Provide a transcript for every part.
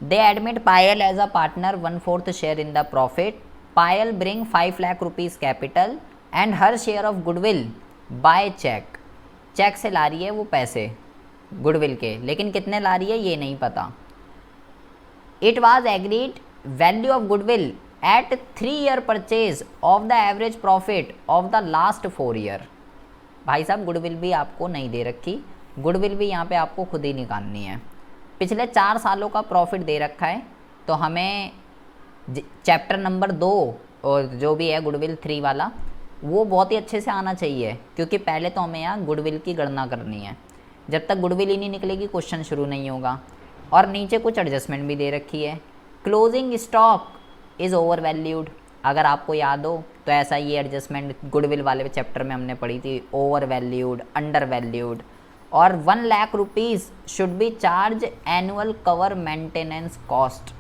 They admit Payal as a partner 1/4 share in the profit. Payal bring 5 lakh rupees capital and her share of goodwill by cheque. Cheque से ला रही है वो पैसे goodwill के, लेकिन कितने ला रही है ये नहीं पता. It was agreed value of goodwill at 3 year purchase of the average profit of the last 4 year. भाई साहब गुडविल भी आपको नहीं दे रखी, गुडविल भी यहाँ पे आपको खुद ही निकालनी है. पिछले 4 सालों का प्रॉफिट दे रखा है, तो हमें चैप्टर नंबर 2 और जो भी है गुडविल 3 वाला वो बहुत ही अच्छे से आना चाहिए, क्योंकि पहले तो हमें यहाँ गुडविल की गणना करनी है. जब तक गुडविल ही नहीं निकलेगी क्वेश्चन शुरू नहीं होगा. और नीचे कुछ एडजस्टमेंट भी दे रखी है. Closing stock is over valued. अगर आपको याद हो तो ऐसा ये एडजस्टमेंट गुडविल वाले चैप्टर में हमने पढ़ी थी, ओवर वैल्यूड, अंडर वैल्यूड. और 1 lakh rupees should be charge annual cover maintenance cost.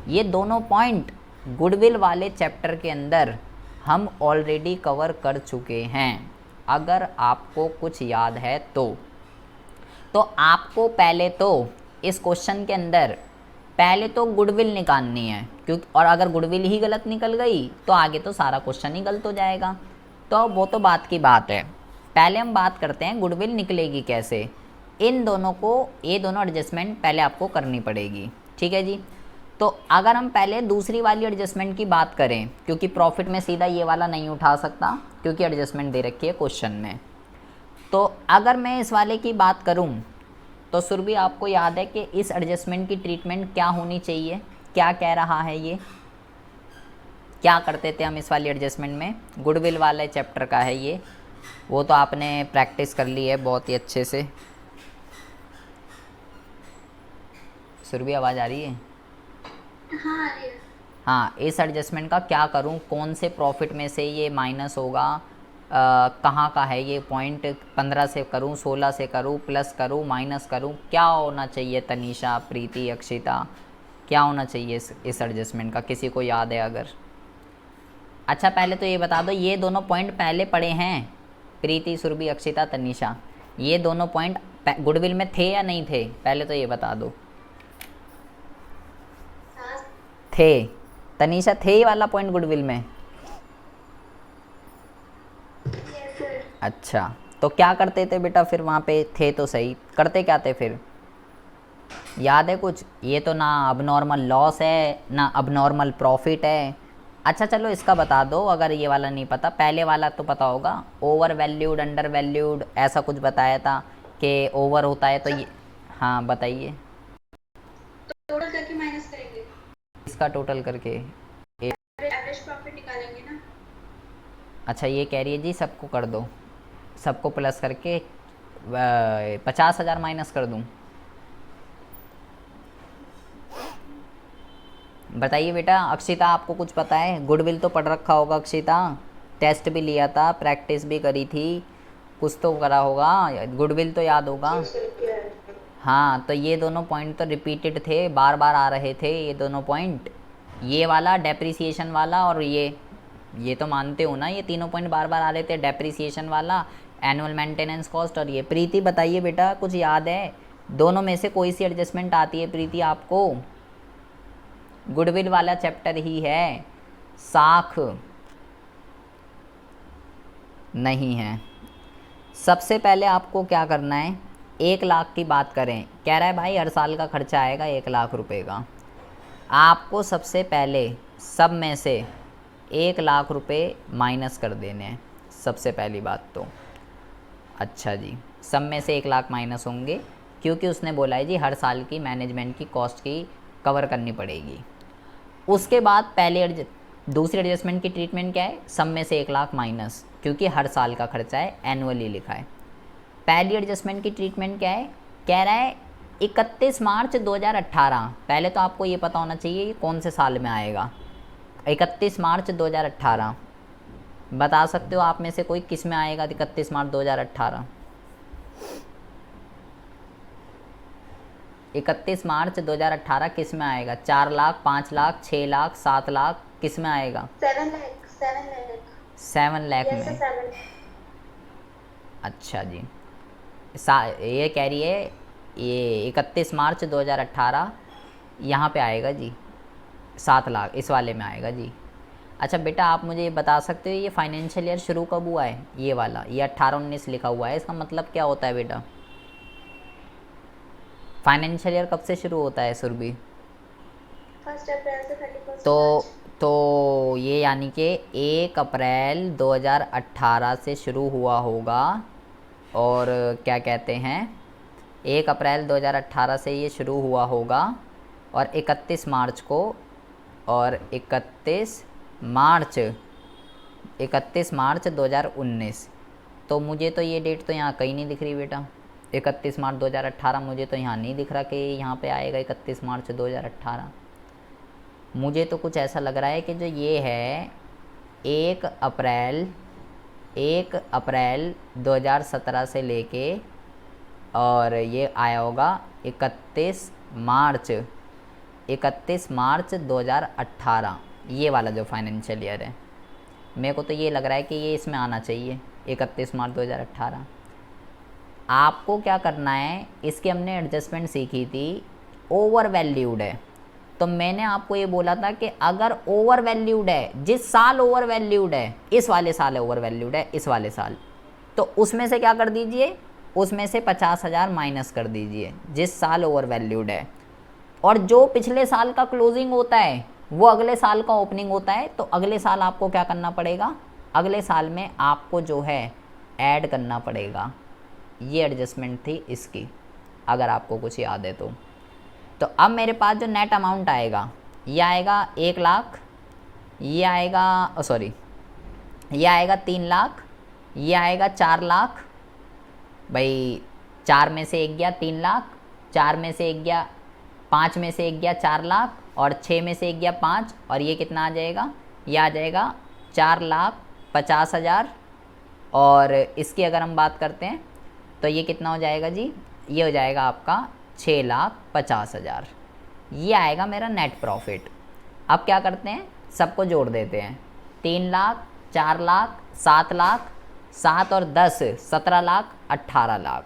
ये दोनों पॉइंट गुडविल वाले चैप्टर के अंदर हम ऑलरेडी कवर कर चुके हैं, अगर आपको कुछ याद है तो आपको पहले तो इस क्वेश्चन के अंदर पहले तो गुडविल निकालनी है, क्योंकि और अगर गुडविल ही गलत निकल गई तो आगे तो सारा क्वेश्चन ही गलत हो जाएगा. तो वो तो बात की बात है. पहले हम बात करते हैं गुडविल निकलेगी कैसे. इन दोनों को, ये दोनों एडजस्टमेंट पहले आपको करनी पड़ेगी. ठीक है जी. तो अगर हम पहले दूसरी वाली एडजस्टमेंट की बात करें, क्योंकि प्रॉफिट में सीधा ये वाला नहीं उठा सकता क्योंकि एडजस्टमेंट दे रखी है क्वेश्चन में. तो अगर मैं इस वाले की बात करूं तो सुरभि आपको याद है कि इस एडजस्टमेंट की ट्रीटमेंट क्या होनी चाहिए, क्या कह रहा है ये, क्या करते थे हम इस वाली एडजस्टमेंट में. गुडविल वाले चैप्टर का है ये, वो तो आपने प्रैक्टिस कर ली है बहुत ही अच्छे से. सुरभि आवाज़ आ रही है? हाँ आ रही है. हाँ, इस एडजस्टमेंट का क्या करूँ, कौन से प्रॉफिट में से ये माइनस होगा, कहाँ का है ये पॉइंट, 15 से करूँ, 16 से करूँ, प्लस करूँ, माइनस करूँ, क्या होना चाहिए. तनीषा, प्रीति, अक्षिता, क्या होना चाहिए इस एडजस्टमेंट का, किसी को याद है अगर? अच्छा पहले तो ये बता दो, ये दोनों पॉइंट पहले पढ़े हैं प्रीति, सुरभि, अक्षिता, तनीषा, ये दोनों पॉइंट गुडविल में थे या नहीं थे, पहले तो ये बता दो. थे. तनीषा थे ये वाला पॉइंट गुडविल में? Yes sir. अच्छा, तो क्या करते थे बेटा फिर वहाँ पे, थे तो सही, करते क्या थे फिर, याद है कुछ? ये तो ना अब नॉर्मल लॉस है ना अब नॉर्मल प्रॉफिट है. अच्छा चलो इसका बता दो अगर ये वाला नहीं पता. पहले वाला तो पता होगा, ओवर वैल्यूड, अंडर वैल्यूड, ऐसा कुछ बताया था कि ओवर होता है तो ये. हाँ बताइए. टोटल करके माइनस करेंगे, इसका टोटल करके एवरेज प्रॉफिट निकालेंगे ना. अच्छा ये कह रही है जी सबको कर दो, सबको प्लस करके 50,000 माइनस कर दूँ. बताइए बेटा. अक्षिता आपको कुछ पता है? गुडविल तो पढ़ रखा होगा अक्षिता, टेस्ट भी लिया था, प्रैक्टिस भी करी थी, कुछ तो करा होगा, गुडविल तो याद होगा. हाँ तो ये दोनों पॉइंट तो रिपीटेड थे, बार बार आ रहे थे ये दोनों पॉइंट, ये वाला डेप्रिसिएशन वाला और ये तो मानते हो ना, ये तीनों पॉइंट बार बार आ रहे थे, डेप्रिसिएशन वाला, एनुअल मेंटेनेंस कॉस्ट और ये. प्रीति बताइए बेटा कुछ याद है, दोनों में से कोई सी एडजस्टमेंट आती है प्रीति आपको? गुडविल वाला चैप्टर ही है, साख नहीं है. सबसे पहले आपको क्या करना है, 1 लाख की बात करें, कह रहा है भाई हर साल का खर्चा आएगा 1 लाख रुपए का. आपको सबसे पहले सब में से 1 लाख रुपए माइनस कर देने हैं, सबसे पहली बात तो. अच्छा जी, सब में से 1 लाख माइनस होंगे क्योंकि उसने बोला है जी हर साल की मैनेजमेंट की कॉस्ट की कवर करनी पड़ेगी. उसके बाद दूसरी एडजस्टमेंट की ट्रीटमेंट क्या है, सब में से 1 लाख माइनस, क्योंकि हर साल का खर्चा है, एनुअली लिखा है. पहली एडजस्टमेंट की ट्रीटमेंट क्या है, कह रहा है 31 मार्च 2018. पहले तो आपको ये पता होना चाहिए ये कौन से साल में आएगा. 31 मार्च 2018 बता सकते हो आप में से कोई किस में आएगा 31 मार्च 2018? 31 मार्च 2018 किस में आएगा? 4 लाख, 5 लाख, 6 लाख, 7 लाख, किस में आएगा? 7 लाख. 7 लाख यस में. 7. अच्छा जी, ये कह रही है ये 31 मार्च 2018 यहाँ पे आएगा जी 7 लाख, इस वाले में आएगा जी। अच्छा बेटा आप मुझे ये बता सकते हो ये फाइनेंशियल ईयर शुरू कब हुआ है? ये वाला, ये 18-19 लिखा हुआ है, इसका मतलब क्या होता है बेटा? फाइनेंशियल ईयर कब से शुरू होता है सुरभि? 1 अप्रैल से 31 तो मार्च। तो ये यानी कि 1 अप्रैल 2018 से शुरू हुआ होगा, और क्या कहते हैं 1 अप्रैल 2018 से ये शुरू हुआ होगा, और 31 मार्च को, और 31 मार्च 2019। तो मुझे तो ये डेट तो यहाँ कहीं नहीं दिख रही बेटा, 31 मार्च 2018 मुझे तो यहाँ नहीं दिख रहा कि यहाँ पे आएगा 31 मार्च 2018। मुझे तो कुछ ऐसा लग रहा है कि जो ये है 1 अप्रैल 2017 से लेके, और ये आया होगा 31 मार्च 2018, ये वाला जो फाइनेंशियल ईयर है। मेरे को तो ये लग रहा है कि ये इसमें आना चाहिए 31 मार्च 2018। आपको क्या करना है, इसकी हमने एडजस्टमेंट सीखी थी, ओवर वैल्यूड है। तो मैंने आपको ये बोला था कि अगर ओवर वैल्यूड है, जिस साल ओवर वैल्यूड है, इस वाले साल ओवर वैल्यूड है, इस वाले साल, तो उसमें से क्या कर दीजिए, उसमें से 50,000 माइनस कर दीजिए जिस साल ओवर वैल्यूड है। और जो पिछले साल का क्लोजिंग होता है वो अगले साल का ओपनिंग होता है, तो अगले साल आपको क्या करना पड़ेगा, अगले साल में आपको जो है ऐड करना पड़ेगा। ये एडजस्टमेंट थी इसकी, अगर आपको कुछ याद है तो। तो अब मेरे पास जो नेट अमाउंट आएगा, ये आएगा 1 लाख, ये आएगा सॉरी, ये आएगा 3 लाख, ये आएगा 4 लाख। भाई 4 में से 1 गया 3 लाख, 4 में से 1 गया, 5 में से 1 गया 4 लाख, और 6 में से 1 गया 5, और ये कितना आ जाएगा, ये आ जाएगा 4,50,000। और इसकी अगर हम बात करते हैं तो ये कितना हो जाएगा जी, ये हो जाएगा आपका 6,50,000। ये आएगा मेरा नेट प्रॉफिट। अब क्या करते हैं, सबको जोड़ देते हैं, 3 लाख, 4 लाख, 7 लाख, 7 और 10 17 लाख, 18 लाख।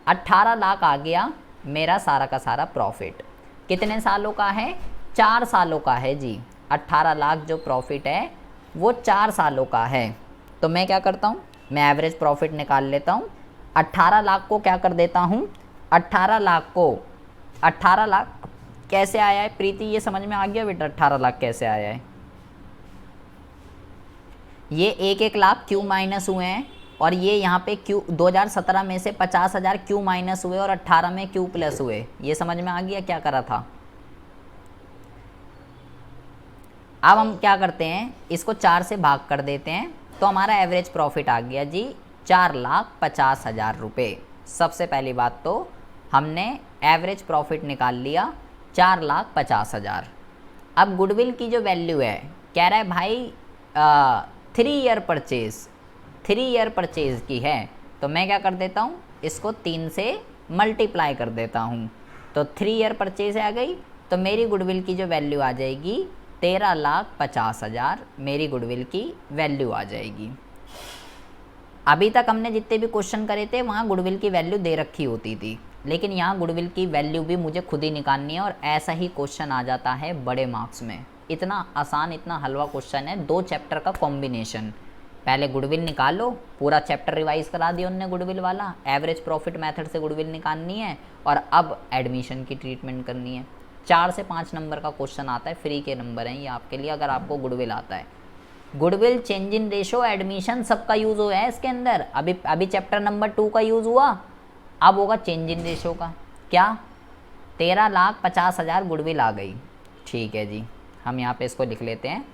18 लाख आ गया मेरा सारा का सारा प्रॉफिट। कितने सालों का है, 4 सालों का है जी। 18 लाख जो प्रॉफिट है वो 4 सालों का है। तो मैं क्या करता हूँ, मैं एवरेज प्रॉफिट निकाल लेता हूँ। 18 लाख को क्या कर देता हूँ, 18 लाख कैसे आया है प्रीति, ये समझ में आ गया बेटा 18 लाख कैसे आया है? ये 1-1 लाख क्यों माइनस हुए हैं, और ये यहाँ पे क्यों 2017 में से 50,000 क्यों माइनस हुए और 18 में क्यों प्लस हुए, ये समझ में आ गया क्या करा था? अब हम क्या करते हैं, इसको 4 से भाग कर देते हैं, तो हमारा एवरेज प्रॉफिट आ गया जी 4,50,000 रुपये। सबसे पहली बात तो हमने एवरेज प्रॉफिट निकाल लिया 4,50,000। अब गुडविल की जो वैल्यू है, कह रहा है भाई 3 ईयर परचेज की है, तो मैं क्या कर देता हूँ, इसको 3 से मल्टीप्लाई कर देता हूँ, तो 3 ईयर परचेज आ गई। तो मेरी गुडविल की जो वैल्यू आ जाएगी 13,50,000 मेरी गुडविल की वैल्यू आ जाएगी। अभी तक हमने जितने भी क्वेश्चन करे थे वहाँ गुडविल की वैल्यू दे रखी होती थी, लेकिन यहाँ गुडविल की वैल्यू भी मुझे खुद ही निकालनी है, और ऐसा ही क्वेश्चन आ जाता है बड़े मार्क्स में। इतना आसान, इतना हलवा क्वेश्चन है, 2 चैप्टर का कॉम्बिनेशन। पहले गुडविल निकालो, पूरा चैप्टर रिवाइज करा दिया उनने गुडविल वाला, एवरेज प्रॉफिट मेथड से गुडविल निकालनी है, और अब एडमिशन की ट्रीटमेंट करनी है। 4 से 5 नंबर का क्वेश्चन आता है, फ्री के नंबर हैं ये आपके लिए, अगर आपको गुडविल आता है। Goodwill, change in ratio, admission सबका यूज़ हुआ है इसके अंदर। अभी चैप्टर नंबर 2 का यूज़ हुआ, अब होगा चेंज इन रेशो का। क्या 13,50,000 गुडविल आ गई, ठीक है जी। हम यहाँ पे इसको लिख लेते हैं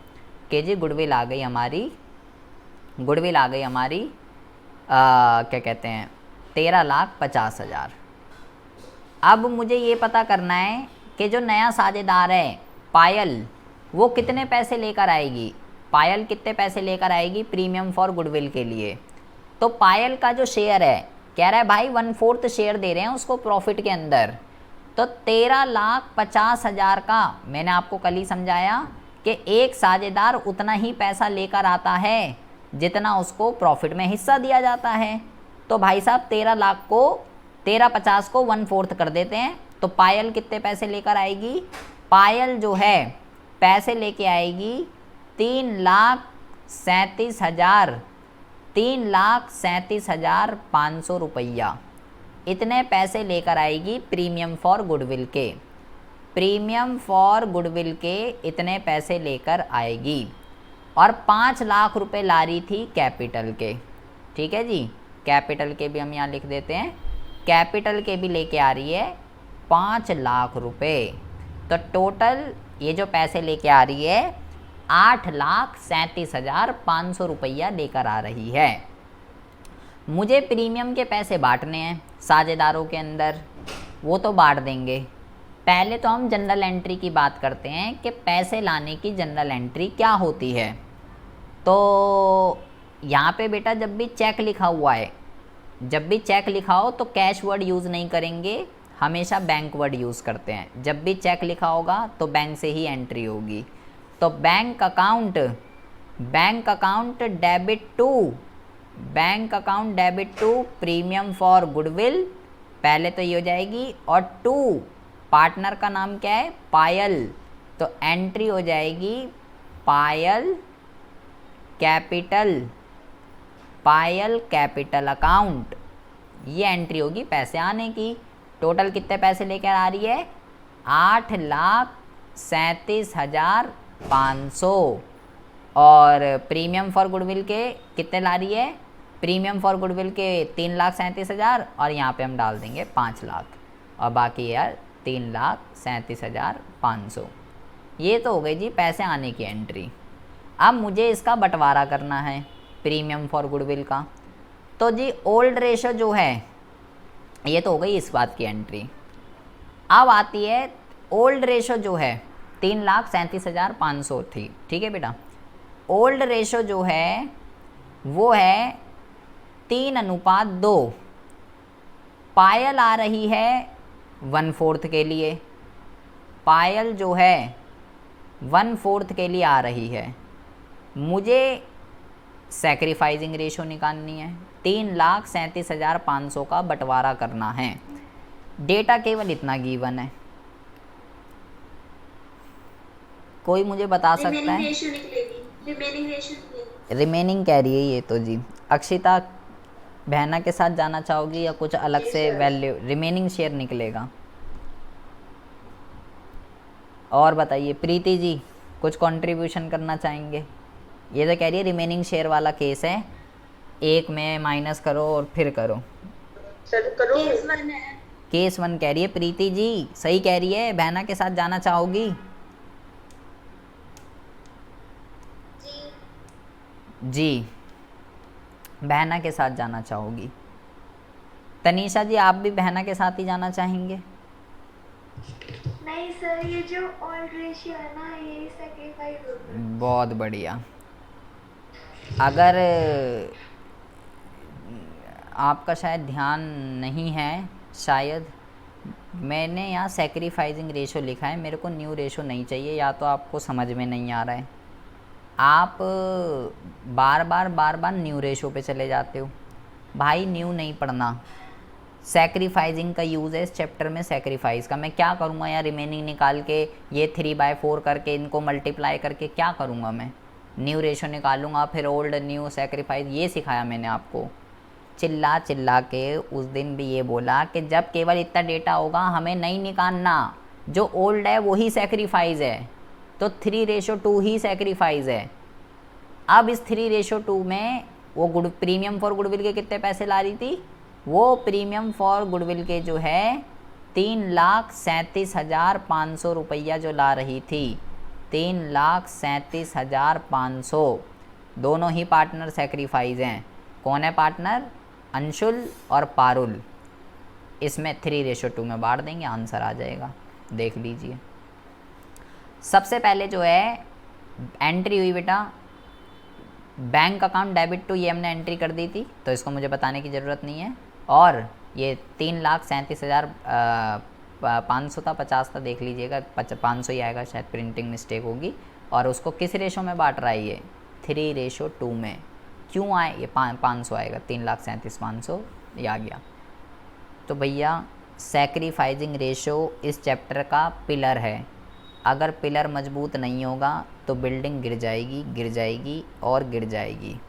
कि जी गुडविल आ गई हमारी, क्या कहते हैं 13,50,000। अब मुझे ये पता करना है कि जो नया साझेदार है पायल, वो कितने पैसे लेकर आएगी। पायल कितने पैसे लेकर आएगी प्रीमियम फॉर गुडविल के लिए। तो पायल का जो शेयर है, कह रहा है भाई 1/4 शेयर दे रहे हैं उसको प्रॉफिट के अंदर, तो 13,50,000 का मैंने आपको कल ही समझाया कि एक साझेदार उतना ही पैसा लेकर आता है जितना उसको प्रॉफिट में हिस्सा दिया जाता है। तो भाई साहब 13,50,000 को 1/4 कर देते हैं, तो पायल कितने पैसे लेकर आएगी? पायल जो है पैसे लेके आएगी 3,37,500 रुपया। इतने पैसे लेकर आएगी प्रीमियम फॉर गुडविल के। प्रीमियम फॉर गुडविल के इतने पैसे लेकर आएगी और 5 लाख रुपए ला रही थी कैपिटल के। ठीक है जी, कैपिटल के भी हम यहाँ लिख देते हैं, कैपिटल के भी लेके आ रही है 5 लाख रुपए। तो टोटल ये जो पैसे लेके आ रही है 8,37,500 रुपया लेकर आ रही है। मुझे प्रीमियम के पैसे बांटने हैं साझेदारों के अंदर, वो तो बांट देंगे। पहले तो हम जनरल एंट्री की बात करते हैं कि पैसे लाने की जनरल एंट्री क्या होती है। तो यहाँ पे बेटा जब भी चेक लिखा हुआ है, जब भी चेक लिखा हो तो कैश वर्ड यूज़ नहीं करेंगे, हमेशा बैंक वर्ड यूज़ करते हैं। जब भी चेक लिखा होगा तो बैंक से ही एंट्री होगी। तो bank account debit to premium for goodwill, पहले तो ये हो जाएगी। और टू पार्टनर का नाम क्या है? पायल, तो एंट्री हो जाएगी पायल कैपिटल अकाउंट, ये एंट्री होगी पैसे आने की। टोटल कितने पैसे लेकर आ रही है? 8,37,500। और प्रीमियम फॉर गुडविल के कितने ला रही है? प्रीमियम फॉर गुडविल के 3,37,000 और यहाँ पे हम डाल देंगे 5 लाख और बाकी यार 3,37,500। ये तो हो गई जी पैसे आने की एंट्री। अब मुझे इसका बंटवारा करना है प्रीमियम फॉर गुडविल का। तो जी ओल्ड रेशो जो है ये तो हो गई इस बात की एंट्री। अब आती है ओल्ड रेशो जो है 3,37,500 थी। ठीक है बेटा, ओल्ड रेशो जो है वो है 3:2। पायल आ रही है 1/4 के लिए, पायल जो है 1/4 के लिए आ रही है। मुझे सैक्रिफाइसिंग रेशो निकालनी है, 3,37,500 का बंटवारा करना है। डेटा केवल इतना गिवन है, कोई मुझे बता सकता है? रिमेनिंग कह रही है ये तो जी। अक्षिता बहना के साथ जाना चाहोगी या कुछ अलग से वैल्यू? रिमेनिंग शेयर निकलेगा। और बताइए प्रीति जी, कुछ कंट्रीब्यूशन करना चाहेंगे? ये तो कह रही है रिमेनिंग शेयर वाला केस है, एक में माइनस करो और फिर करो। केस 1 कह रही है प्रीति जी, सही कह रही है। बहना के साथ जाना चाहोगी? जी, बहना के साथ जाना चाहोगी। तनीषा जी आप भी बहना के साथ ही जाना चाहेंगे? नहीं सर, ये जो ओल्ड रेशियो है ना ये सैक्रिफाइस होता है। बहुत बढ़िया। अगर आपका शायद ध्यान नहीं है, शायद मैंने यहाँ सैक्रिफाइसिंग रेशो लिखा है, मेरे को न्यू रेशो नहीं चाहिए, या तो आपको समझ में नहीं आ रहा है, आप बार बार न्यू रेशो पे चले जाते हो। भाई न्यू नहीं पढ़ना, सैक्रिफाइसिंग का यूज़ है इस चैप्टर में। सैक्रिफाइस का मैं क्या करूँगा यार, रिमेनिंग निकाल के ये 3/4 करके इनको मल्टीप्लाई करके क्या करूँगा मैं? न्यू रेशो निकालूंगा, फिर ओल्ड न्यू सैक्रिफाइस, ये सिखाया मैंने आपको। चिल्ला चिल्ला के उस दिन भी ये बोला कि जब केवल इतना डेटा होगा हमें नहीं निकालना, जो ओल्ड है वही सैक्रिफाइस है, तो 3:2 ही सैक्रिफाइस है। अब इस 3:2 में वो प्रीमियम फॉर गुडविल के कितने पैसे ला रही थी? वो प्रीमियम फॉर गुडविल के जो है 3,37,500 रुपया जो ला रही थी, 3,37,500। दोनों ही पार्टनर सैक्रिफाइस हैं। कौन है पार्टनर? अंशुल और पारुल। इसमें 3:2 में बांट देंगे, आंसर आ जाएगा, देख लीजिए। सबसे पहले जो है एंट्री हुई बेटा बैंक अकाउंट डेबिट टू, ये हमने एंट्री कर दी थी तो इसको मुझे बताने की ज़रूरत नहीं है। और ये 3,37,500 था, 50 था, देख लीजिएगा 500 ही आएगा, शायद प्रिंटिंग मिस्टेक होगी। और उसको किस रेशो में बांट रहा है ये? 3:2 में। क्यों आए ये 500 आएगा, 3,37,500 ये आ गया। तो भैया सैक्रिफाइसिंग रेशो इस चैप्टर का पिलर है। अगर पिलर मजबूत नहीं होगा तो बिल्डिंग गिर जाएगी और गिर जाएगी।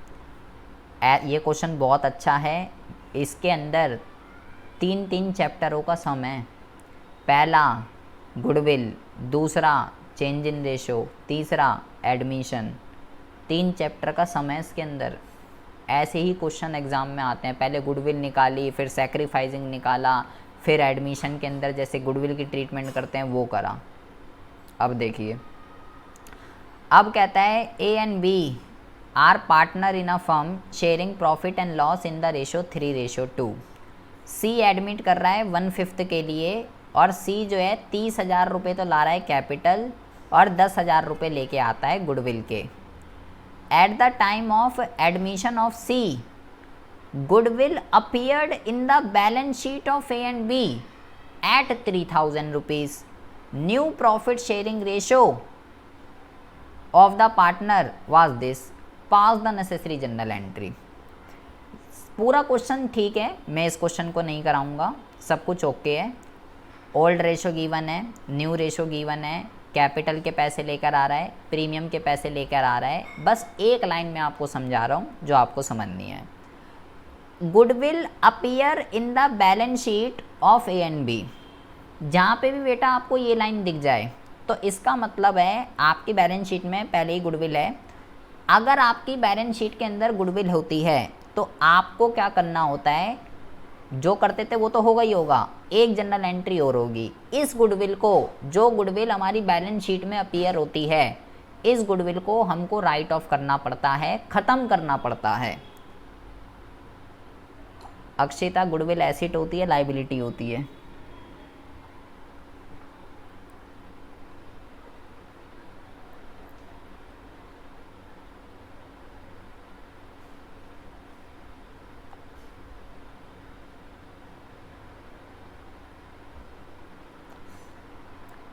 ये क्वेश्चन बहुत अच्छा है। इसके अंदर 3 चैप्टरों का सम है। पहला गुडविल, दूसरा चेंज इन रेशो, तीसरा एडमिशन। 3 चैप्टर का सम है इसके अंदर। ऐसे ही क्वेश्चन एग्ज़ाम में आते हैं। पहले गुडविल निकाली, फिर सैक्रिफाइसिंग निकाला, फिर एडमिशन के अंदर जैसे गुडविल की ट्रीटमेंट करते हैं वो करा। अब देखिए, अब कहता है A and B are partner in a firm sharing profit and loss in the ratio 3:2। C admit कर रहा है 1/5 के लिए और सी जो है 30,000 रुपये तो ला रहा है कैपिटल और 10,000 रुपये लेके आता है गुडविल के। At the time of admission of C, goodwill appeared in the balance sheet of A and B at 3,000 rupees. New profit sharing ratio of the partner was this. Pass the necessary journal entry. पूरा question ठीक है, मैं इस question को नहीं कराऊंगा, सब कुछ ओके है। ओल्ड रेशो गिवन है, न्यू रेशो गिवन है, कैपिटल के पैसे लेकर आ रहा है, प्रीमियम के पैसे लेकर आ रहा है। बस एक लाइन में आपको समझा रहा हूँ जो आपको समझनी है। Goodwill appear in the balance sheet of A and B. जहाँ पे भी बेटा आपको ये लाइन दिख जाए तो इसका मतलब है आपकी बैलेंस शीट में पहले ही गुडविल है। अगर आपकी बैलेंस शीट के अंदर गुडविल होती है तो आपको क्या करना होता है, जो करते थे वो तो होगा ही होगा, एक जनरल एंट्री और होगी। इस गुडविल को, जो गुडविल हमारी बैलेंस शीट में अपीयर होती है, इस गुडविल को हमको राइट ऑफ करना पड़ता है, ख़त्म करना पड़ता है। अक्षिता, गुडविल एसेट होती है, लाइबिलिटी होती है?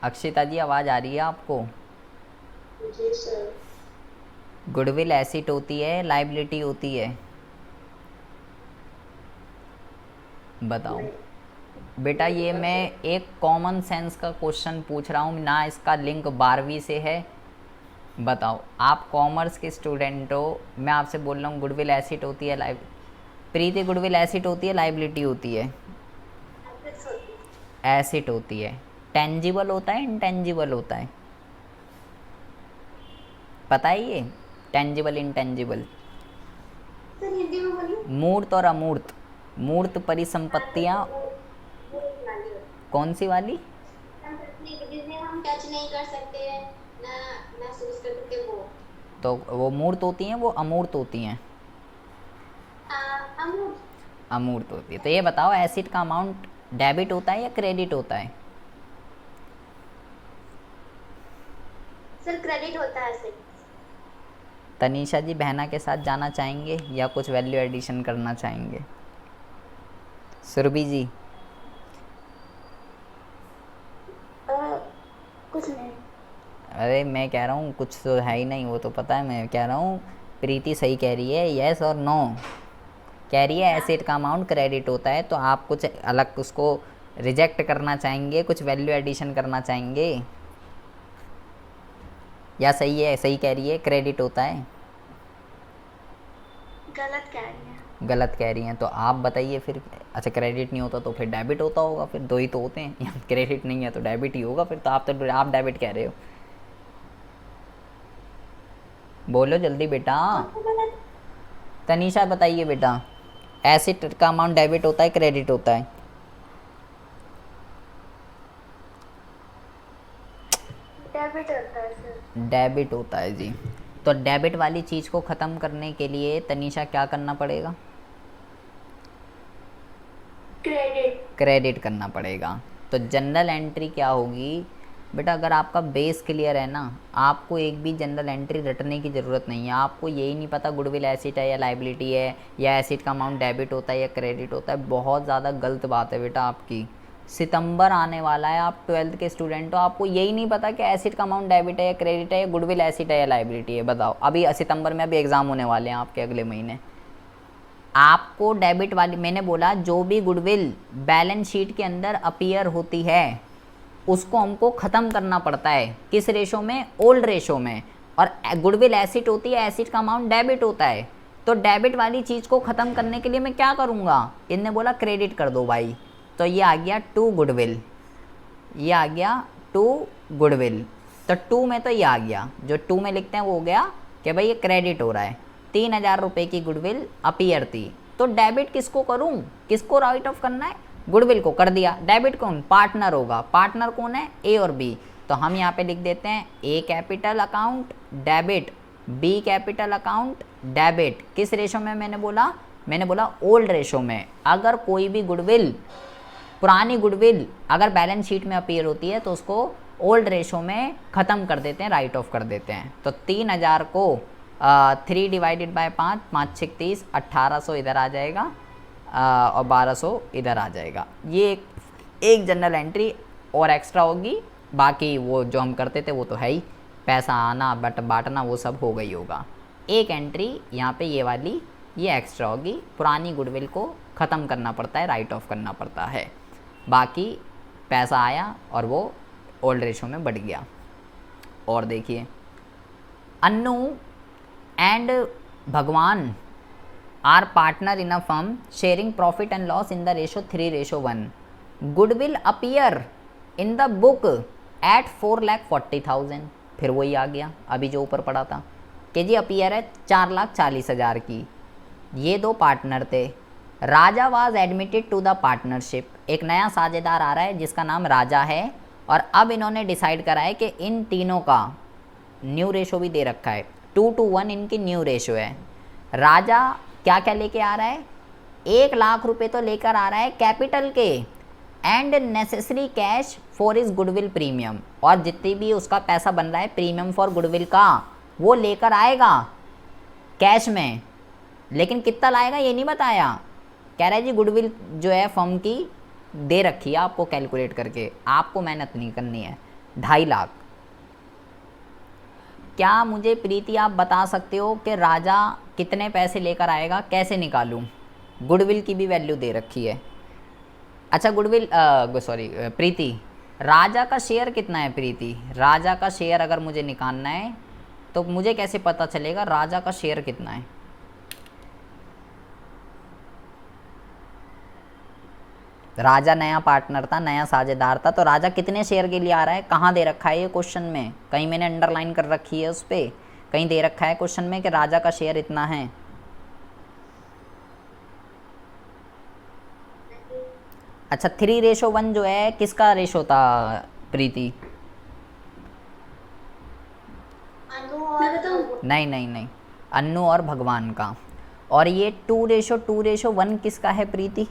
अक्षिता जी, आवाज़ आ रही है आपको? जी सर। गुडविल एसेट होती है, लाइबिलिटी होती है? बताओ बेटा। ये मैं एक कॉमन सेंस का क्वेश्चन पूछ रहा हूँ ना, इसका लिंक 12वीं से है। बताओ, आप कॉमर्स के स्टूडेंट हो, मैं आपसे बोल रहा हूँ गुडविल एसेट होती है, प्रीति गुडविल एसेट होती है, लाइबिलिटी होती है? एसेट होती है। टेंजिबल होता है, इंटेंजिबल होता है? पता है ये टेंजिबल इंटेंजिबल? सर हिंदी में बोलिए। मूर्त और अमूर्त, मूर्त परिसंपत्तियाँ कौन सी वाली? जिन्हें हम टच नहीं कर सकते हैं, ना महसूस कर सकते वो। तो वो मूर्त होती हैं, वो अमूर्त होती हैं? अमूर्त। अमूर्त होती है। तो ये बताओ, एसिड का अमाउंट डेबिट होता है या क्रेडिट होता है? सर क्रेडिट होता है सर। तनीषा जी बहना के साथ जाना चाहेंगे या कुछ वैल्यू एडिशन करना चाहेंगे? सुरभि जी? कुछ नहीं। अरे मैं कह रहा हूँ कुछ तो है ही नहीं, वो तो पता है। मैं कह रहा हूँ प्रीति सही कह रही है, यस और नो कह रही है। एसेट का अमाउंट क्रेडिट होता है, तो आप कुछ अलग उसको रिजेक्ट करना चाहेंगे, कुछ वैल्यू एडिशन करना चाहेंगे? या सही है, सही कह रही है, क्रेडिट होता है? गलत कह रही है। गलत कह रही हैं, तो आप बताइए फिर। अच्छा, क्रेडिट नहीं होता तो फिर डेबिट होता होगा, फिर दो ही तो होते हैं। या क्रेडिट नहीं है तो डेबिट ही होगा फिर। तो आप डेबिट कह रहे हो। बोलो जल्दी बेटा। तनीषा बताइए बेटा, एसेट का अमाउंट डेबिट होता है, क्रेडिट होता है? डेबिट होता है सर। डेबिट होता है जी। तो डेबिट वाली चीज़ को ख़त्म करने के लिए तनीषा क्या करना पड़ेगा? क्रेडिट करना पड़ेगा। तो जनरल एंट्री क्या होगी बेटा? अगर आपका बेस क्लियर है ना, आपको एक भी जनरल एंट्री रटने की ज़रूरत नहीं है। आपको यही नहीं पता गुडविल एसेट है या लाइबिलिटी है, या एसेट का अमाउंट डेबिट होता है या क्रेडिट होता है, बहुत ज़्यादा गलत बात है बेटा आपकी। सितंबर आने वाला है, आप 12th के स्टूडेंट हो, आपको यही नहीं पता कि एसेट का अमाउंट डेबिट है या क्रेडिट है, या गुडविल एसेट है या लाइबिलिटी है। बताओ, अभी सितंबर में अभी एग्ज़ाम होने वाले हैं आपके अगले महीने। आपको डेबिट वाली, मैंने बोला जो भी गुडविल बैलेंस शीट के अंदर अपीयर होती है उसको हमको ख़त्म करना पड़ता है। किस रेशो में? ओल्ड रेशो में। और गुडविल एसिड होती है, एसिड का अमाउंट डेबिट होता है। तो डेबिट वाली चीज़ को ख़त्म करने के लिए मैं क्या करूँगा? इनने बोला क्रेडिट कर दो भाई, तो ये आ गया टू गुडविल, ये आ गया टू गुडविल। तो टू में तो ये आ गया, जो टू में लिखते हैं वो हो गया कि भाई ये क्रेडिट हो रहा है। 3000 रुपये की गुडविल अपीयर थी, तो डेबिट किसको करूं? किसको राइट ऑफ करना है? गुडविल को कर दिया। डेबिट कौन? पार्टनर होगा। पार्टनर कौन है? ए और बी। तो हम यहाँ पे लिख देते हैं A capital account debit, B capital account debit. किस रेशो में मैंने बोला? मैंने बोला ओल्ड रेशो में। अगर कोई भी गुडविल, पुरानी गुडविल अगर बैलेंस शीट में अपीयर होती है तो उसको ओल्ड रेशो में ख़त्म कर देते हैं, राइट ऑफ कर देते हैं। तो 3000 को 3 डिवाइडेड बाय 5, 5 6 30, 1800 इधर आ जाएगा और 1200 इधर आ जाएगा। ये एक जनरल एंट्री और एक्स्ट्रा होगी, बाकी वो जो हम करते थे वो तो है ही, पैसा आना बट बांटना वो सब हो गई होगा। एक एंट्री यहाँ पे ये वाली, ये एक्स्ट्रा होगी। पुरानी गुडविल को ख़त्म करना पड़ता है, राइट ऑफ करना पड़ता है। बाकी पैसा आया और वो ओल्ड रेशो में बढ़ गया। और देखिए, Annu and Bhagwan are partner in a firm sharing profit and loss in the ratio 3:1। Goodwill appear in the book at 4,40,000। फिर वही आ गया अभी जो ऊपर पड़ा था कि जी अपीयर है 4,40,000 की। ये दो पार्टनर थे। Raja was admitted to the partnership. एक नया साझेदार आ रहा है जिसका नाम राजा है, और अब इन्होंने डिसाइड करा है कि इन तीनों का न्यू रेशो भी दे रखा है, 2:1 इनकी न्यू रेशो है। राजा क्या क्या लेके आ रहा है? 1,00,000 रुपये तो लेकर आ रहा है कैपिटल के, and necessary cash for is goodwill premium, और जितनी भी उसका पैसा बन रहा है प्रीमियम फॉर गुडविल का वो लेकर आएगा कैश में। लेकिन कितना लाएगा ये नहीं बताया। कह रहा है जी गुडविल जो है फर्म की दे रखी है आपको कैलकुलेट करके, आपको मेहनत नहीं करनी है, 2.5 लाख। क्या मुझे प्रीति आप बता सकते हो कि राजा कितने पैसे लेकर आएगा? कैसे निकालूं? गुडविल की भी वैल्यू दे रखी है। अच्छा गुडविल सॉरी प्रीति, राजा का शेयर कितना है? प्रीति, राजा का शेयर अगर मुझे निकालना है तो मुझे कैसे पता चलेगा राजा का शेयर कितना है? राजा नया पार्टनर था, नया साझेदार था, तो राजा कितने शेयर के लिए आ रहा है? कहाँ दे रखा है ये क्वेश्चन में? कहीं मैंने अंडरलाइन कर रखी है उस पर, कहीं दे रखा है क्वेश्चन में कि राजा का शेयर इतना है। अच्छा 3:1 जो है किसका रेशो था प्रीति? नहीं नहीं नहीं, अन्नू और भगवान का। और ये 2:1 किसका है प्रीति?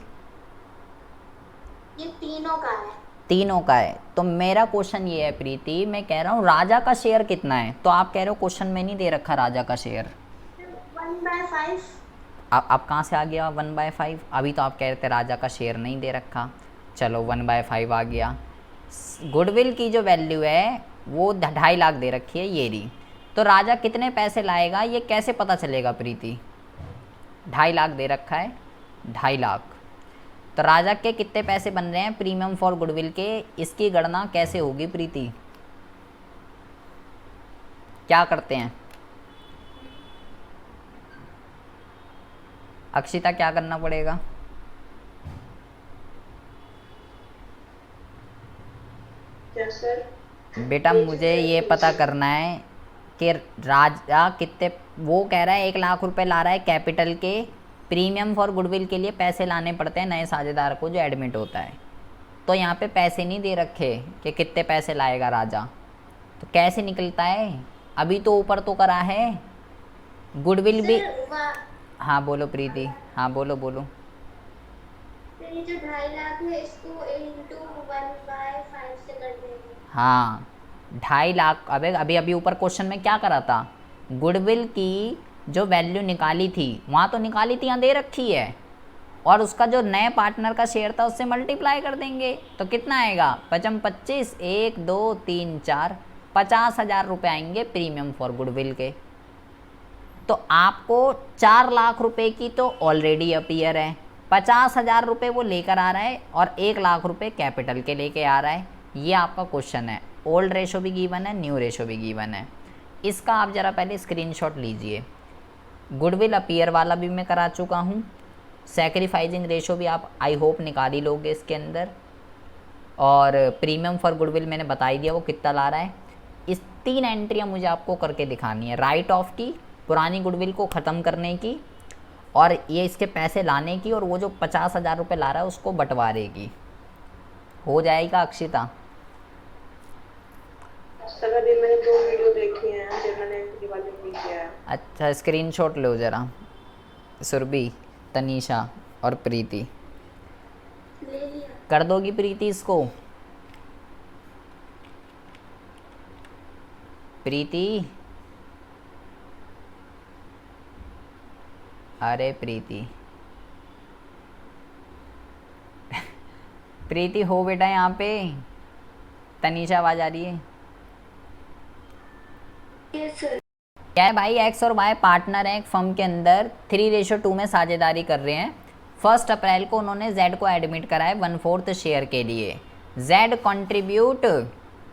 ये तीनों का है। तीनों का है। तो मेरा क्वेश्चन ये है प्रीति, मैं कह रहा हूँ राजा का शेयर कितना है, तो आप कह रहे हो क्वेश्चन में नहीं दे रखा राजा का शेयर। 1/5। अब कहाँ से आ गया 1/5? अभी तो आप कह रहे थे राजा का शेयर नहीं दे रखा। चलो 1/5 आ गया। गुडविल की जो वैल्यू है वो 2.5 लाख दे रखी है ये रही। तो राजा कितने पैसे लाएगा ये कैसे पता चलेगा प्रीति? 2.5 लाख दे रखा है, 2.5 लाख। तो राजा के कितने पैसे बन रहे हैं प्रीमियम फॉर गुडविल के, इसकी गणना कैसे होगी प्रीति? क्या करते हैं? अक्षिता क्या करना पड़ेगा? क्या सर? बेटा मुझे ये पता करना है कि राजा कितने, वो कह रहा है 1,00,000 रुपए ला रहा है कैपिटल के, प्रीमियम फॉर गुडविल के लिए पैसे लाने पड़ते हैं नए साझेदार को जो एडमिट होता है। तो यहाँ पे पैसे नहीं दे रखे कि कितने पैसे लाएगा राजा, तो कैसे निकलता है? अभी तो ऊपर तो करा है गुडविल भी। हाँ बोलो प्रीति, हाँ बोलो बोलो। तो ये जो 2.5 लाख है इसको into 1/5 से कर देंगे। हाँ 2.5 लाख। अभी अभी ऊपर क्वेश्चन में क्या करा था? गुडविल की जो वैल्यू निकाली थी वहाँ तो निकाली थी, यहाँ दे रखी है, और उसका जो नए पार्टनर का शेयर था उससे मल्टीप्लाई कर देंगे तो कितना आएगा? 25, 1 2 3 4, 50,000 रुपये आएंगे प्रीमियम फॉर गुडविल के। तो आपको 4 लाख रुपए की तो ऑलरेडी अपीयर है, 50,000 रुपये वो लेकर आ रहा है और 1 लाख रुपए कैपिटल के लेके आ रहा है। ये आपका क्वेश्चन है। ओल्ड रेशो भी गिवन है, न्यू रेशो भी गिवन है। इसका आप ज़रा पहले स्क्रीनशॉट लीजिए। गुडविल अपीयर वाला भी मैं करा चुका हूँ, सैक्रिफाइसिंग रेशो भी आप आई होप निकाल ही लोगे इसके अंदर, और प्रीमियम फॉर गुडविल मैंने बता ही दिया वो कितना ला रहा है। इस 3 एंट्रियाँ मुझे आपको करके दिखानी है, राइट ऑफ की, पुरानी गुडविल को ख़त्म करने की, और ये इसके पैसे लाने की, और वो जो 50,000 रुपये ला रहा है उसको बंटवारे की। हो जाएगा अक्षिता? सर अभी मैंने 2 वीडियो देखी हैं, जर्नल एंट्री वाले भी किया है। अच्छा, स्क्रीनशॉट लो ज़रा, सुरभि, तनीषा और प्रीति। ले लिया। कर दोगी प्रीति इसको? प्रीति, अरे प्रीति प्रीति हो बेटा यहाँ पे? तनीषा आवाज आ रही है? Yes sir. क्या है भाई, एक्स और वाई पार्टनर हैं एक फर्म के अंदर, 3:2 में साझेदारी कर रहे हैं। 1 अप्रैल को उन्होंने जेड को एडमिट करा है 1/4 शेयर के लिए। जेड कंट्रीब्यूट,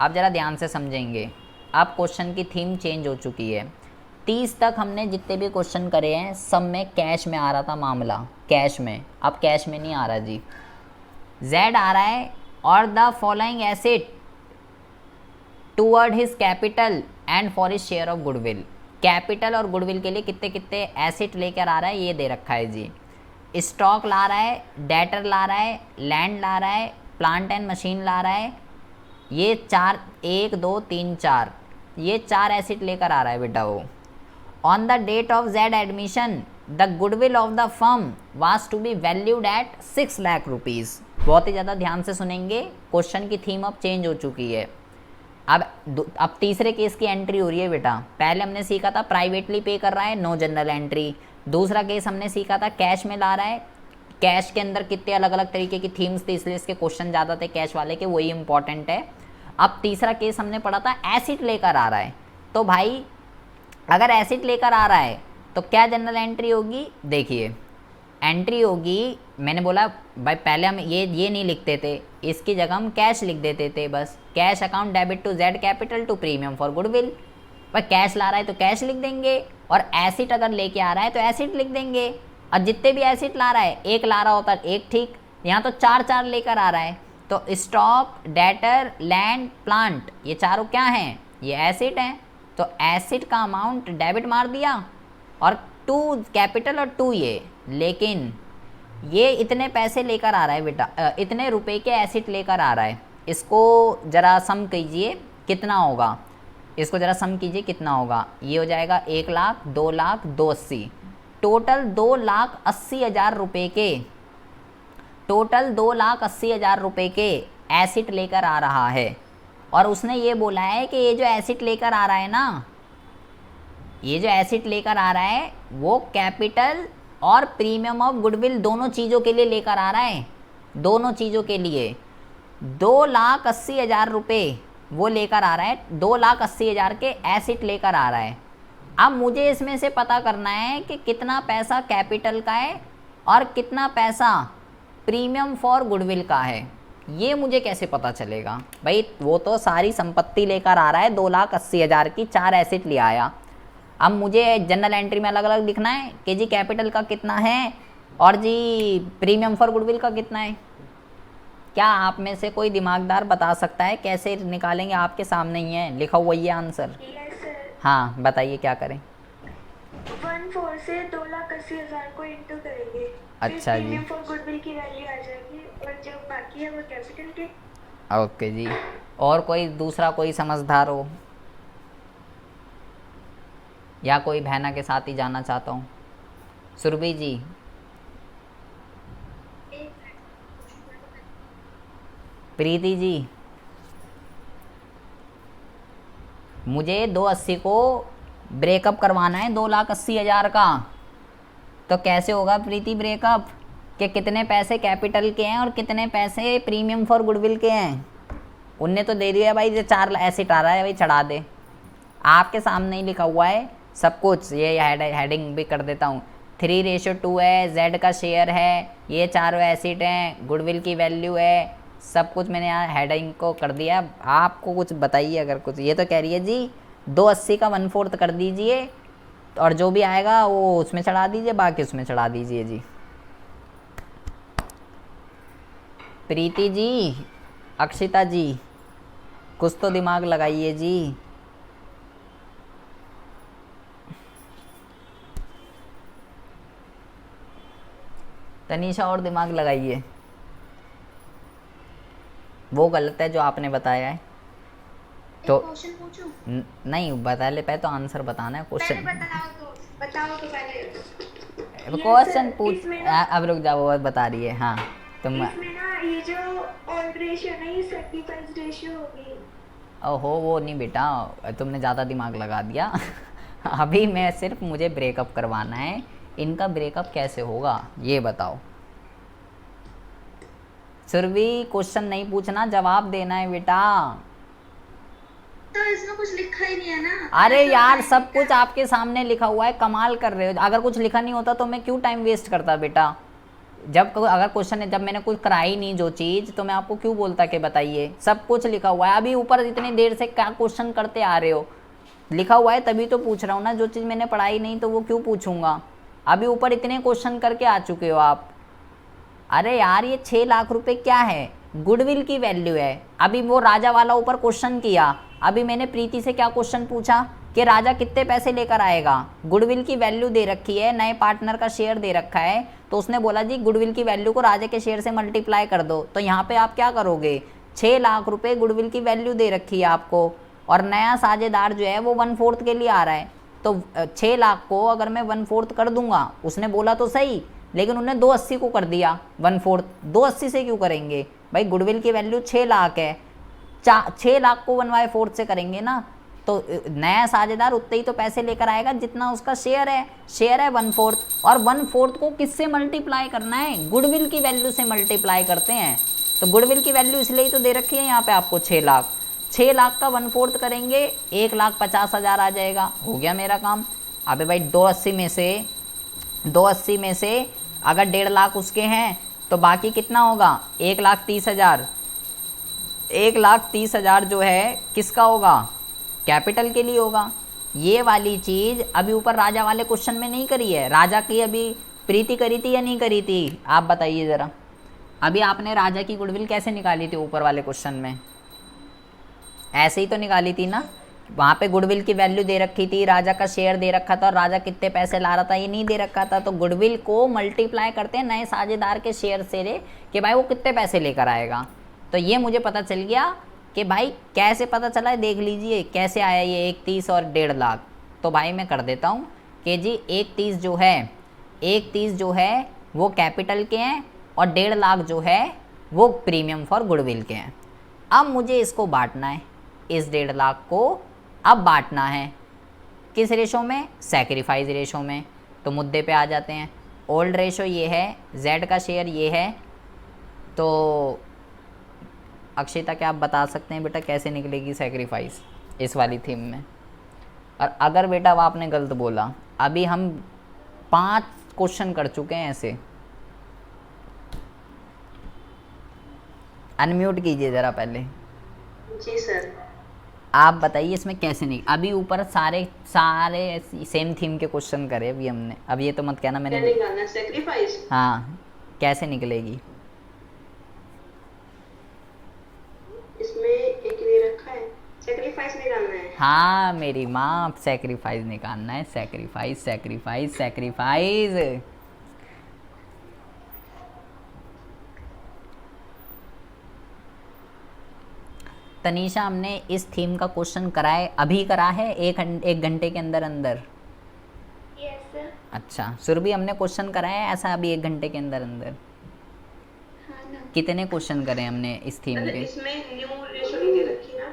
आप ज़रा ध्यान से समझेंगे, अब क्वेश्चन की थीम चेंज हो चुकी है। 30 तक हमने जितने भी क्वेश्चन करे हैं सब में कैश में आ रहा था मामला, कैश में, अब कैश में नहीं आ रहा जी। जेड आ रहा है और the following asset toward his capital and for his share of goodwill. Capital और गुडविल के लिए कितने कितने एसेट लेकर आ रहा है ये दे रखा है जी। स्टॉक ला रहा है, डेटर ला रहा है, लैंड ला रहा है, प्लांट एंड मशीन ला रहा है। ये 4, 1 2 3 4, ये 4 एसेट लेकर आ रहा है बेटा वो। On the date of Z admission the goodwill of the firm was to be valued at 6 lakh rupees. बहुत ही ज़्यादा ध्यान से सुनेंगे, क्वेश्चन की थीम अब चेंज हो चुकी है। अब तीसरे केस की एंट्री हो रही है बेटा। पहले हमने सीखा था प्राइवेटली पे कर रहा है, नो जनरल एंट्री। दूसरा केस हमने सीखा था कैश में ला रहा है, कैश के अंदर कितने अलग अलग तरीके की थीम्स थी इसलिए इसके क्वेश्चन ज़्यादा थे कैश वाले के, वही इंपॉर्टेंट है। अब तीसरा केस हमने पढ़ा था एसिड लेकर आ रहा है। तो भाई अगर एसिड लेकर आ रहा है तो क्या जनरल एंट्री होगी? देखिए एंट्री होगी, मैंने बोला भाई पहले हम ये नहीं लिखते थे, इसकी जगह हम कैश लिख देते थे बस। Cash account debit to Z capital to premium for goodwill. भाई कैश ला रहा है तो कैश लिख देंगे, और एसिड अगर लेके आ रहा है तो एसिड लिख देंगे। और जितने भी एसिड ला रहा है, एक ला रहा होता एक ठीक, यहाँ तो 4 लेकर आ रहा है। तो स्टॉक, डेटर, लैंड, प्लांट, ये चारों क्या हैं? ये एसिड हैं। तो एसिड का अमाउंट डेबिट मार दिया, और 2 कैपिटल और 2 ये। लेकिन ये इतने पैसे लेकर आ रहा है बेटा, इतने रुपए के एसिड लेकर आ रहा है। इसको ज़रा सम कीजिए कितना होगा, इसको ज़रा सम कीजिए कितना होगा। ये हो जाएगा 1 लाख, 2 लाख, 280, टोटल 2,80,000 रुपये के, टोटल 2,80,000 रुपये के एसिड लेकर आ रहा है। और उसने ये बोला है कि ये जो एसिड लेकर आ रहा है ना, ये जो एसिड लेकर आ रहा है वो कैपिटल और प्रीमियम ऑफ गुडविल दोनों चीज़ों के लिए लेकर आ रहा है, दोनों चीज़ों के लिए 2,80,000 रुपये वो लेकर आ रहा है, 2,80,000 के एसिड लेकर आ रहा है। अब मुझे इसमें से पता करना है कि कितना पैसा कैपिटल का है और कितना पैसा प्रीमियम फॉर गुडविल का है। ये मुझे कैसे पता चलेगा भाई? वो तो सारी संपत्ति लेकर आ रहा है, 2,80,000 की 4 एसिड ले आया। अब मुझे जनरल एंट्री में अलग अलग लिखना है कि जी कैपिटल का कितना है और जी प्रीमियम फॉर गुडविल का कितना है। क्या आप में से कोई दिमागदार बता सकता है कैसे निकालेंगे? आपके सामने ही है, लिखा हुआ ही है आंसर। Yes sir. हाँ बताइए क्या करें। 1/4 से 2,80,000 को इंटू करेंगे। अच्छा जी, प्रीमियम फॉर गुडविल की वैल्यू आ जाएगी और जो बाकी है वो कैपिटल के। ओके जी। और कोई दूसरा कोई समझदार हो, या कोई बहना के साथ ही जाना चाहता हूँ? सुरभि जी, प्रीति जी, मुझे 280 को ब्रेकअप करवाना है 2,80,000 का। तो कैसे होगा प्रीति ब्रेकअप? कि कितने पैसे कैपिटल के हैं और कितने पैसे प्रीमियम फॉर गुडविल के हैं? उनने तो दे दिया भाई, जो 4 एसिड आ रहा है भाई चढ़ा दे। आपके सामने ही लिखा हुआ है सब कुछ, ये हेडिंग भी कर देता हूँ। 3:2 है, जेड का शेयर है, ये चारों एसिड हैं, गुडविल की वैल्यू है, सब कुछ मैंने यहाँ हेडिंग को कर दिया। आपको कुछ बताइए अगर कुछ। ये तो कह रही है जी 280 का 1/4 कर दीजिए और जो भी आएगा वो उसमें चढ़ा दीजिए, बाकी उसमें चढ़ा दीजिए जी। प्रीति जी, अक्षिता जी, कुछ तो दिमाग लगाइए जी। तनीषा और दिमाग लगाइए। वो गलत है जो आपने बताया है तो क्वेश्चन पूछूं? नहीं, बता ले पहले तो आंसर बताना है पहले क्वेश्चन। बताओ तो पहले। क्वेश्चन पूछ। अब रुक जाओ, वो बता रही है। हाँ तुम। इसमें ना ये जो ऑल्ड रेशियो है ना, ये सैक्रिफाइस रेशियो होगी। ओहो वो नहीं बेटा, तुमने ज़्यादा दिमाग लगा दिया। अभी मैं सिर्फ मुझे ब्रेकअप करवाना है, इनका ब्रेकअप कैसे होगा ये बताओ। सुरभि क्वेश्चन नहीं पूछना, जवाब देना है बेटा। तो इसमें कुछ लिखा ही नहीं है ना। अरे यार सब कुछ आपके सामने लिखा हुआ है, कमाल कर रहे हो। अगर कुछ लिखा नहीं होता तो मैं क्यों टाइम वेस्ट करता बेटा। अगर क्वेश्चन है, जब मैंने कुछ कराई नहीं जो चीज़, तो मैं आपको क्यों बोलता कि बताइए। सब कुछ लिखा हुआ है। अभी ऊपर इतनी देर से क्या क्वेश्चन करते आ रहे हो, लिखा हुआ है तभी तो पूछ रहा हूँ ना। जो चीज़ मैंने पढ़ाई नहीं तो वो क्यों पूछूंगा। अभी ऊपर इतने क्वेश्चन करके आ चुके हो आप। अरे यार ये 6 लाख रुपए क्या है, गुडविल की वैल्यू है। अभी वो राजा वाला ऊपर क्वेश्चन किया, अभी मैंने प्रीति से क्या क्वेश्चन पूछा कि राजा कितने पैसे लेकर आएगा। गुडविल की वैल्यू दे रखी है, नए पार्टनर का शेयर दे रखा है, तो उसने बोला जी गुडविल की वैल्यू को राजा के शेयर से मल्टीप्लाई कर दो। तो यहाँ पे आप क्या करोगे, 6 लाख रुपए गुडविल की वैल्यू दे रखी है आपको, और नया साझेदार जो है वो 1/4 के लिए आ रहा है। तो 6 लाख को अगर मैं 1/4 कर दूंगा, उसने बोला तो सही, लेकिन उन्होंने 280 को कर दिया 1/4। 280 से क्यों करेंगे भाई, गुडविल की वैल्यू 6 लाख है, 6 लाख को 1/4 से करेंगे ना, तो नया साझेदार उतने ही तो पैसे लेकर आएगा जितना उसका शेयर है। शेयर है 1/4, और 1/4 को किससे मल्टीप्लाई करना है, गुडविल की वैल्यू से मल्टीप्लाई करते हैं। तो गुडविल की वैल्यू इसलिए ही तो दे रखी है यहाँ पे आपको 6 लाख। 6 लाख का 1/4 करेंगे 1,50,000 आ जाएगा, हो गया मेरा काम। अबे भाई 280 में से अगर 1.5 लाख उसके हैं तो बाकी कितना होगा, 1,30,000। 1,30,000 जो है किसका होगा, कैपिटल के लिए होगा। ये वाली चीज़ अभी ऊपर राजा वाले क्वेश्चन में नहीं करी है। राजा की अभी प्रीति करी थी या नहीं करी थी, आप बताइए ज़रा। अभी आपने राजा की गुडविल कैसे निकाली थी ऊपर वाले क्वेश्चन में, ऐसे ही तो निकाली थी ना। वहाँ पे गुडविल की वैल्यू दे रखी थी, राजा का शेयर दे रखा था, और राजा कितने पैसे ला रहा था ये नहीं दे रखा था। तो गुडविल को मल्टीप्लाई करते हैं नए साझेदार के शेयर से रे, कि भाई वो कितने पैसे लेकर आएगा। तो ये मुझे पता चल गया कि भाई कैसे पता चला है, देख लीजिए कैसे आया ये 1,30 और 1.5 लाख। तो भाई मैं कर देता हूँ कि जी 1,30 जो है वो कैपिटल के हैं, और 1.5 लाख जो है वो प्रीमियम फॉर गुडविल के हैं। अब मुझे इसको बांटना है, इस 1.5 लाख को अब बांटना है किस रेशो में, सैक्रिफाइस रेशो में। तो मुद्दे पे आ जाते हैं। ओल्ड रेशो ये है, जेड का शेयर ये है। तो अक्षिता क्या आप बता सकते हैं बेटा कैसे निकलेगी सैक्रिफाइस इस वाली थीम में। और अगर बेटा वो आपने गलत बोला, अभी हम 5 क्वेश्चन कर चुके हैं ऐसे। अनम्यूट कीजिए ज़रा पहले। जी सर। आप बताइए इसमें कैसे नहीं, अभी ऊपर सारे सेम थीम के क्वेश्चन करे अभी हमने। अब ये तो मत कहना मैंने क्या निकालना, सैक्रिफाइस? हाँ, कैसे निकलेगी। इसमें एक दे रखा है, सैक्रिफाइस निकालना है। हाँ मेरी माँ, सैक्रिफाइस निकालना है। Sacrifice sacrifice sacrifice. तनीषा हमने इस थीम का क्वेश्चन कराए, अभी करा है 1 घंटे के अंदर अंदर। Yes sir. अच्छा, सुरभि हमने क्वेश्चन कराए ऐसा अभी 1 घंटे के अंदर अंदर। हाँ ना। कितने क्वेश्चन करे हमने इस थीम मतलब के। इसमें न्यू रेशो नहीं दे रखी ना।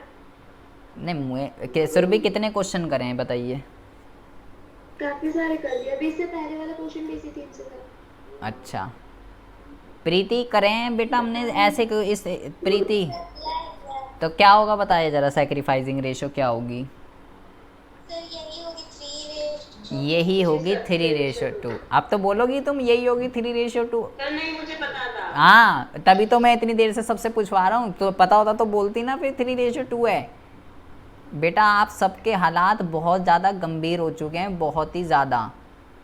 नहीं सुरभि कितने क्वेश्चन करे हैं बताइए। काफी सारे कर लिए, अभी इससे पहले वाला क्वेश्चन भी इसी थीम से था। अच्छा प्रीति करें बेटा हमने ऐसे इस प्रीति, तो क्या होगा बताइए ज़रा, सैक्रिफाइसिंग रेशो क्या होगी। सर यही होगी 3:1 यही होगी 3:2। अब तो बोलोगी तुम यही होगी 3:2। सर नहीं मुझे पता था। हाँ, तभी तो मैं इतनी देर से सबसे पूछवा रहा हूँ, तो पता होता तो बोलती ना फिर 3:2 है। बेटा आप सबके हालात बहुत ज़्यादा गंभीर हो चुके हैं, बहुत ही ज़्यादा।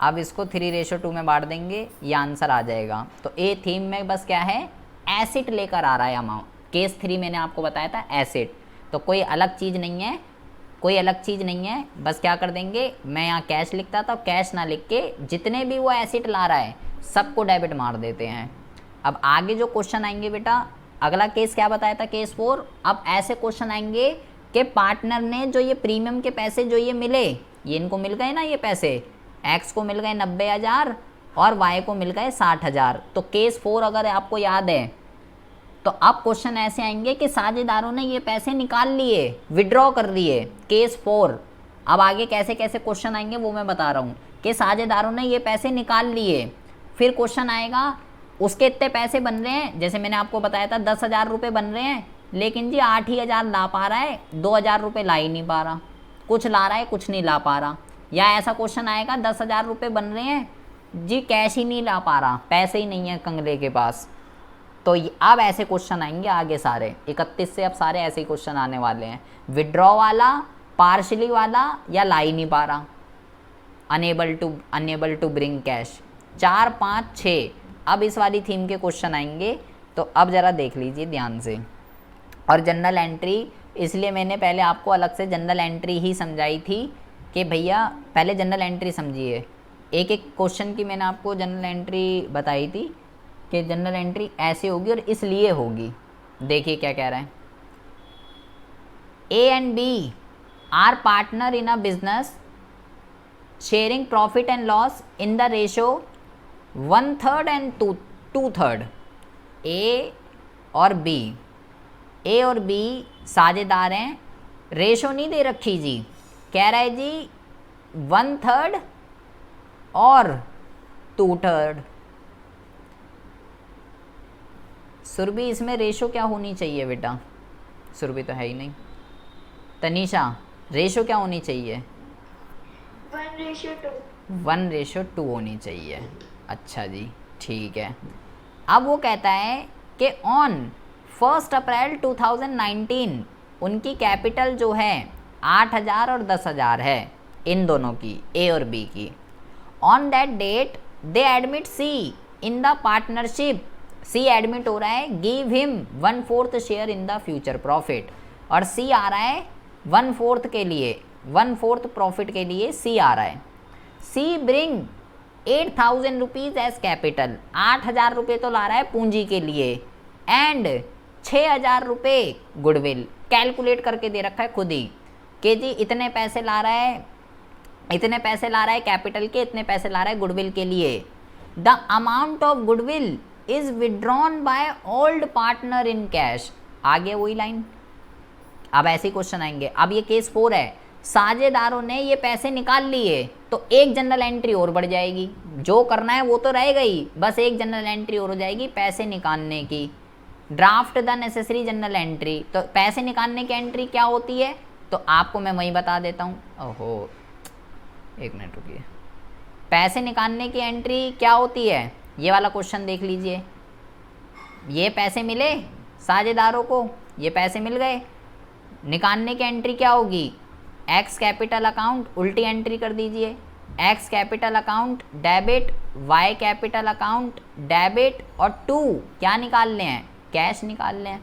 अब इसको 3:2 में बांट देंगे, ये आंसर आ जाएगा। तो ए थीम में बस क्या है, एसिड लेकर आ रहा है अमाउंट। केस 3 मैंने आपको बताया था एसिड, तो कोई अलग चीज़ नहीं है, कोई अलग चीज़ नहीं है। बस क्या कर देंगे, मैं यहाँ कैश लिखता था, कैश ना लिख के जितने भी वो एसिड ला रहा है सबको डेबिट मार देते हैं। अब आगे जो क्वेश्चन आएंगे बेटा, अगला केस क्या बताया था, केस 4। अब ऐसे क्वेश्चन आएंगे कि पार्टनर ने जो ये प्रीमियम के पैसे जो ये मिले, ये इनको मिल गए ना ये पैसे, एक्स को मिल गए 90,000 और वाई को मिल गए 60,000। तो केस 4 अगर आपको याद है तो अब क्वेश्चन ऐसे आएंगे कि साझेदारों ने ये पैसे निकाल लिए, विड्रॉ कर लिए, केस 4। अब आगे कैसे कैसे क्वेश्चन आएंगे वो मैं बता रहा हूँ कि साझेदारों ने ये पैसे निकाल लिए। फिर क्वेश्चन आएगा उसके इतने पैसे बन रहे हैं, जैसे मैंने आपको बताया था 10,000 रुपये बन रहे हैं, लेकिन जी 8,000 ला पा रहा है, 2,000 रुपये ला ही नहीं पा रहा, कुछ ला रहा है कुछ नहीं ला पा रहा। या ऐसा क्वेश्चन आएगा 10,000 रुपये बन रहे हैं जी, कैश ही नहीं ला पा रहा, पैसे ही नहीं है कंगले के पास। तो अब ऐसे क्वेश्चन आएंगे आगे सारे 31 से, अब सारे ऐसे ही क्वेश्चन आने वाले हैं। विड्रॉ वाला, पार्शली वाला, या ला ही नहीं पा रहा, अनेबल टू ब्रिंग कैश। 4, 5, 6 अब इस वाली थीम के क्वेश्चन आएंगे। तो अब ज़रा देख लीजिए ध्यान से। और जनरल एंट्री, इसलिए मैंने पहले आपको अलग से जनरल एंट्री ही समझाई थी कि भैया पहले जनरल एंट्री समझिए। एक एक क्वेश्चन की मैंने आपको जनरल एंट्री बताई थी कि जनरल एंट्री ऐसे होगी और इसलिए होगी। देखिए क्या कह रहा है, A and B are partner in a business sharing profit and loss in the ratio 1/3 and 2/3। A और बी साझेदार हैं, रेशो नहीं दे रखी जी, कह रहा है जी 1/3 और 2/3। सुरभि इसमें रेशो क्या होनी चाहिए बेटा, सुरभि तो है ही नहीं। तनीषा रेशो क्या होनी चाहिए, 1:2। 1:2 होनी चाहिए। अच्छा जी ठीक है। अब वो कहता है कि ऑन 1 अप्रैल 2019 उनकी कैपिटल जो है 8,000 और 10,000 है, इन दोनों की, ए और बी की। On that date they admit C in the partnership, C admit हो रहा है, give him 1/4 share in the future profit, और सी आ रहा है 1/4 के लिए, 1/4 प्रॉफिट के लिए सी आ रहा है। सी ब्रिंग 8,000 रुपीज़ एज कैपिटल, 8,000 रुपये तो ला रहा है पूंजी के लिए, एंड 6,000 रुपये गुडविल। कैलकुलेट करके दे रखा है खुद ही कि जी इतने पैसे ला रहा है, इतने पैसे ला रहा है कैपिटल के, इतने पैसे ला रहा है गुडविल के लिए। The amount of goodwill is withdrawn by old partner in cash. आगे वही लाइन। अब ऐसे क्वेश्चन आएंगे। अब ये केस 4 है, साझेदारों ने ये पैसे निकाल लिए, तो एक जनरल एंट्री और बढ़ जाएगी, जो करना है वो तो रहेगा ही, बस एक जनरल एंट्री और हो जाएगी पैसे निकालने की। Draft the necessary general entry, तो पैसे निकालने की एंट्री क्या होती है, तो आपको मैं वही बता देता हूँ। ओहो एक मिनट रुकिए, पैसे निकालने की एंट्री क्या होती है, ये वाला क्वेश्चन देख लीजिए। ये पैसे मिले साझेदारों को, ये पैसे मिल गए, निकालने की एंट्री क्या होगी, एक्स कैपिटल अकाउंट, उल्टी एंट्री कर दीजिए, X capital account debit, Y capital account debit, और 2 क्या निकालने हैं, कैश निकालने हैं।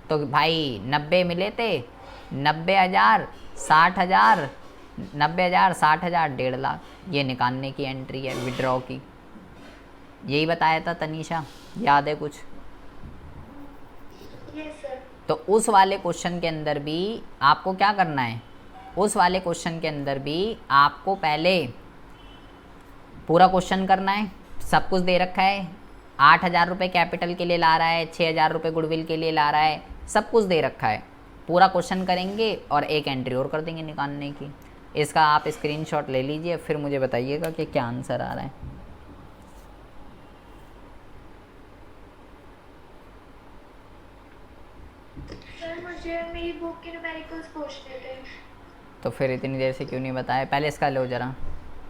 तो भाई 90 मिले थे, 90,000, 60,000, 90,000, 60,000, 1.5 लाख, ये निकालने की एंट्री है विड्रॉ की। यही बताया था तनीषा, याद है कुछ? Yes sir. तो उस वाले क्वेश्चन के अंदर भी आपको क्या करना है, उस वाले क्वेश्चन के अंदर भी आपको पहले पूरा क्वेश्चन करना है। सब कुछ दे रखा है, 8,000 रुपये कैपिटल के लिए ला रहा है, 6,000 रुपये गुडविल के लिए ला रहा है, सब कुछ दे रखा है। पूरा क्वेश्चन करेंगे और एक एंट्री और कर देंगे निकालने की। इसका आप स्क्रीनशॉट ले लीजिए, फिर मुझे बताइएगा कि क्या आंसर आ रहा है। सर मुझे मेरी बुक के न्यूमेरिकल्स पूछने थे। तो फिर इतनी देर से क्यों नहीं बताया, पहले इसका लो ज़रा।